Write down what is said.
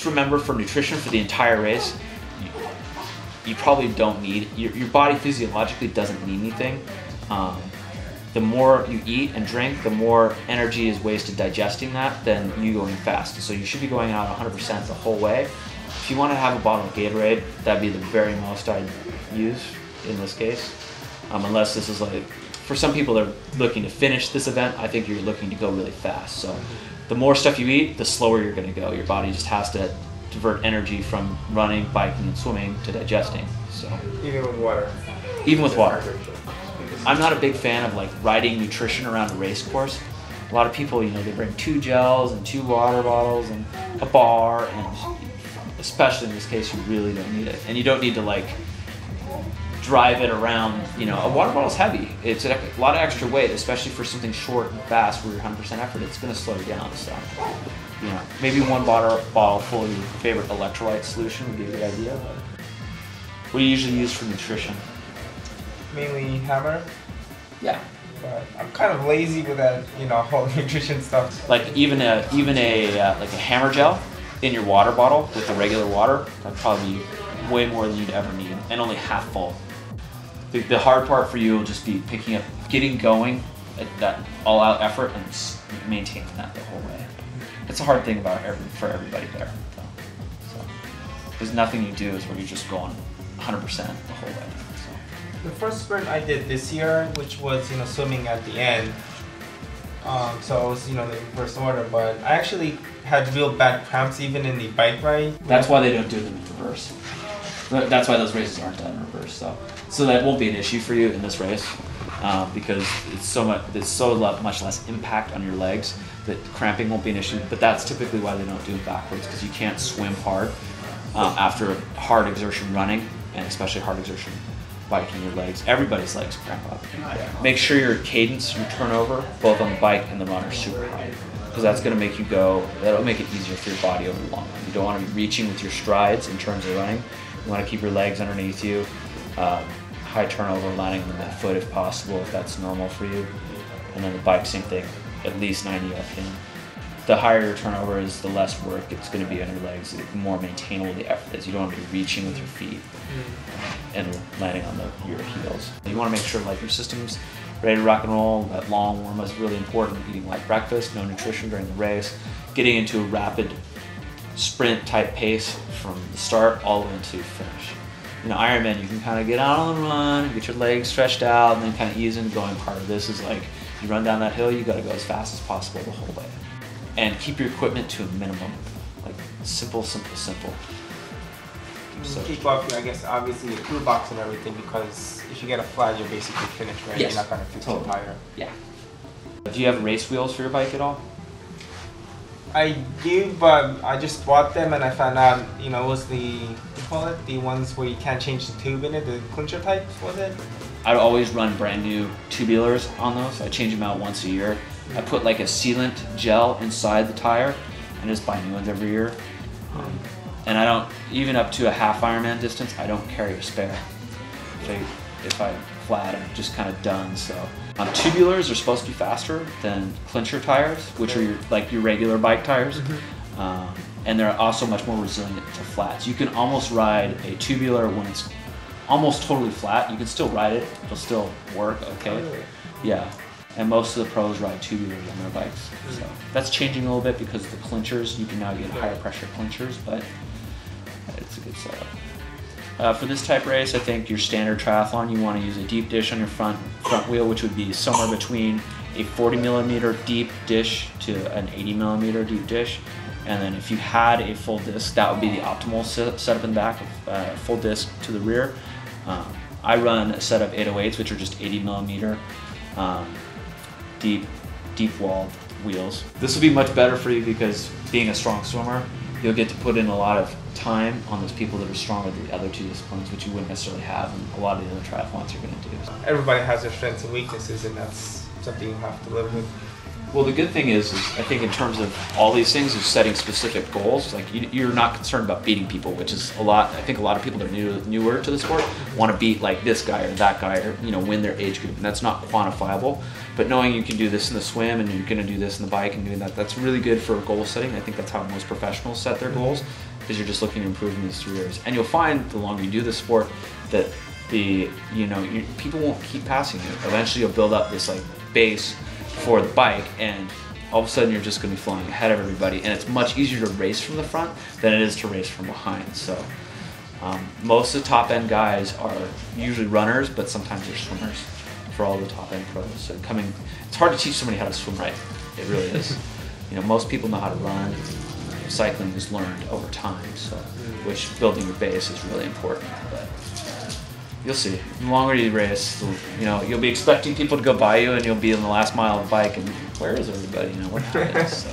remember for nutrition for the entire race, you probably don't need, your body physiologically doesn't need anything. The more you eat and drink, the more energy is wasted digesting that than you going fast. So you should be going out 100% the whole way. If you want to have a bottle of Gatorade, that'd be the very most I'd use in this case. Unless this is like, for some people that are looking to finish this event, I think you're looking to go really fast. So the more stuff you eat, the slower you're going to go. Your body just has to divert energy from running, biking, and swimming to digesting. So even with water. Even with water. I'm not a big fan of like riding nutrition around a race course. A lot of people, you know, they bring 2 gels and 2 water bottles and a bar, and especially in this case, you really don't need it. And you don't need to like drive it around. You know, a water bottle is heavy. It's a lot of extra weight, especially for something short and fast where you're 100% effort. It's going to slow you down. So, you know, maybe one bottle full of your favorite electrolyte solution would be a good idea. What do you usually use for nutrition? Mainly Hammer. Yeah. But I'm kind of lazy with that, you know, whole nutrition stuff. Like even a like a Hammer gel in your water bottle with the regular water, that'd probably be way more than you'd ever need, and only half full. The hard part for you will just be picking up, getting going at that all-out effort and maintaining that the whole way. It's a hard thing about for everybody there. So there's nothing you do is where you're just going 100% the whole way. The first sprint I did this year, which was, you know, swimming at the end, so it was, you know, the reverse order, but I actually had real bad cramps even in the bike ride. That's why they don't do them in reverse. That's why those races aren't done in reverse. So that won't be an issue for you in this race, because it's so much less impact on your legs that cramping won't be an issue. But that's typically why they don't do it backwards, because you can't swim hard after hard exertion running, and especially hard exertion biking your legs. Everybody's legs cramp up. Make sure your cadence, your turnover, both on the bike and the run are super high, because that's going to make you go, that'll make it easier for your body over the long run. You don't want to be reaching with your strides in terms of running. You want to keep your legs underneath you. High turnover, landing on the midfoot if possible, if that's normal for you. And then the bike, same thing, at least 90 RPM. The higher your turnover is, the less work it's going to be on your legs, the more maintainable the effort is. You don't want to be reaching with your feet and landing on your heels. You want to make sure like your system's ready to rock and roll. That long warm-up is really important. Eating light breakfast, no nutrition during the race, getting into a rapid sprint type pace from the start all the way to finish. You know, Ironman, you can kind of get out on the run, get your legs stretched out, and then kind of ease into going. Part of this is like, you run down that hill, you got to go as fast as possible the whole way. And keep your equipment to a minimum. Like simple. So keep up, I guess, obviously your toolbox and everything, because if you get a flat, you're basically finished, right? Yes. You're not going to fix the tire. Yeah. Do you have race wheels for your bike at all? I do, but I just bought them and I found out, you know, it was the ones where you can't change the tube in it, the clincher type, was it? I'd always run brand new tubulars on those. I change them out once a year. I put like a sealant gel inside the tire and just buy new ones every year. And I don't, even up to a half Ironman distance, I don't carry a spare. If I'm flat, I'm just kind of done. So tubulars are supposed to be faster than clincher tires, which are your regular bike tires. And they're also much more resilient to flats. You can almost ride a tubular when it's almost totally flat. You can still ride it, it'll still work okay. Yeah. And most of the pros ride tubulars on their bikes. So that's changing a little bit because of the clinchers. You can now get higher pressure clinchers, but it's a good setup. For this type race, I think your standard triathlon, you want to use a deep dish on your front wheel, which would be somewhere between a 40mm deep dish to an 80mm deep dish. And then if you had a full disc, that would be the optimal setup in the back, full disc to the rear. I run a set of 808s, which are just 80mm deep walled wheels. This will be much better for you because being a strong swimmer, you'll get to put in a lot of time on those people that are stronger than the other two disciplines, which you wouldn't necessarily have in a lot of the other triathlons you're going to do. Everybody has their strengths and weaknesses, and that's something you have to live with. Well, the good thing is I think in terms of all these things, is setting specific goals. Like you're not concerned about beating people, which is a lot. I think a lot of people that are newer to the sport want to beat like this guy or that guy, or win their age group, and that's not quantifiable. But knowing you can do this in the swim and you're going to do this in the bike and doing that, that's really good for goal setting. I think that's how most professionals set their goals. because you're just looking to improve in these 3 areas. And you'll find the longer you do the sport that people won't keep passing you. Eventually you'll build up this like base for the bike, and all of a sudden you're just going to be flying ahead of everybody, and it's much easier to race from the front than it is to race from behind. So most of the top end guys are usually runners, but sometimes they're swimmers for all the top end pros. So it's hard to teach somebody how to swim right. It really is. Most people know how to run. Cycling is learned over time, so which building your base is really important. But you'll see. The longer you race, you'll be expecting people to go by you, and you'll be in the last mile of the bike, and where is everybody? What happened? So.